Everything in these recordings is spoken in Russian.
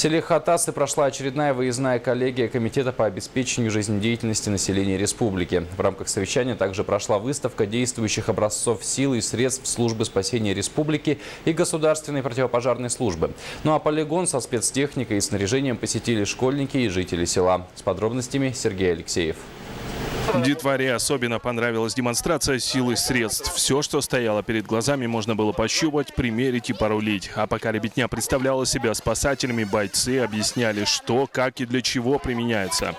В селе Хатасы прошла очередная выездная коллегия Комитета по обеспечению жизнедеятельности населения республики. В рамках совещания также прошла выставка действующих образцов сил и средств службы спасения республики и государственной противопожарной службы. Ну а полигон со спецтехникой и снаряжением посетили школьники и жители села. С подробностями Сергей Алексеев. Детворе особенно понравилась демонстрация сил и средств. Все, что стояло перед глазами, можно было пощупать, примерить и порулить. А пока ребятня представляла себя спасателями, бойцы объясняли, что, как и для чего применяется.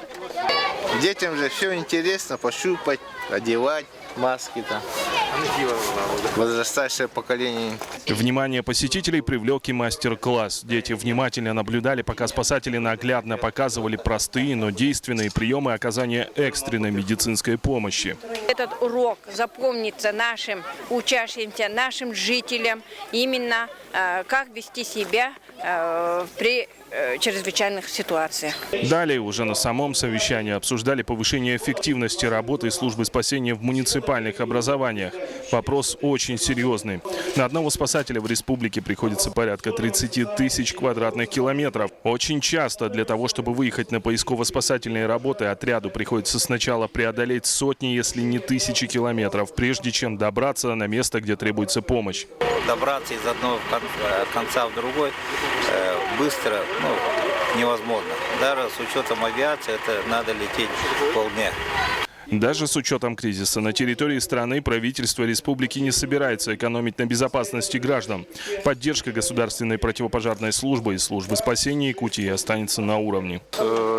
Детям же все интересно, пощупать, одевать маски-то. Возрастающее поколение. Внимание посетителей привлек и мастер-класс. Дети внимательно наблюдали, пока спасатели наглядно показывали простые, но действенные приемы оказания экстренной медицинской помощи. Этот урок запомнится нашим учащимся, нашим жителям, именно как вести себя при чрезвычайных ситуациях. Далее уже на самом совещании обсуждали повышение эффективности работы службы спасения в муниципальных образованиях. Вопрос очень серьезный. На одного спасателя в республике приходится порядка 30 тысяч квадратных километров. Очень часто для того, чтобы выехать на поисково-спасательные работы, отряду приходится сначала преодолеть сотни, если не тысячи километров, прежде чем добраться на место, где требуется помощь. Добраться из одного конца в другой быстро невозможно. Даже с учетом авиации это надо лететь полдня. Даже с учетом кризиса на территории страны правительство республики не собирается экономить на безопасности граждан. Поддержка государственной противопожарной службы и службы спасения Якутии останется на уровне.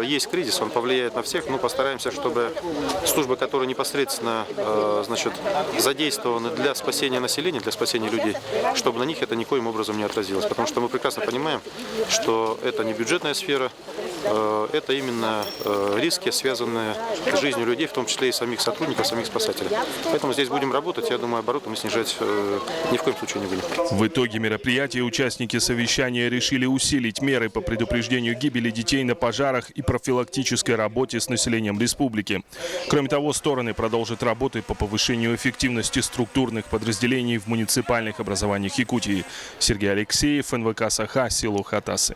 Есть кризис, он повлияет на всех, но постараемся, чтобы службы, которые непосредственно задействованы для спасения населения, для спасения людей, чтобы на них это никоим образом не отразилось. Потому что мы прекрасно понимаем, что это не бюджетная сфера, это именно риски, связанные с жизнью людей, в том числе и самих сотрудников, самих спасателей. Поэтому здесь будем работать. Я думаю, обороты мы снижать ни в коем случае не будем. В итоге мероприятия участники совещания решили усилить меры по предупреждению гибели детей на пожарах и профилактической работе с населением республики. Кроме того, стороны продолжат работы по повышению эффективности структурных подразделений в муниципальных образованиях Якутии. Сергей Алексеев, НВК «Саха», село Хатасы.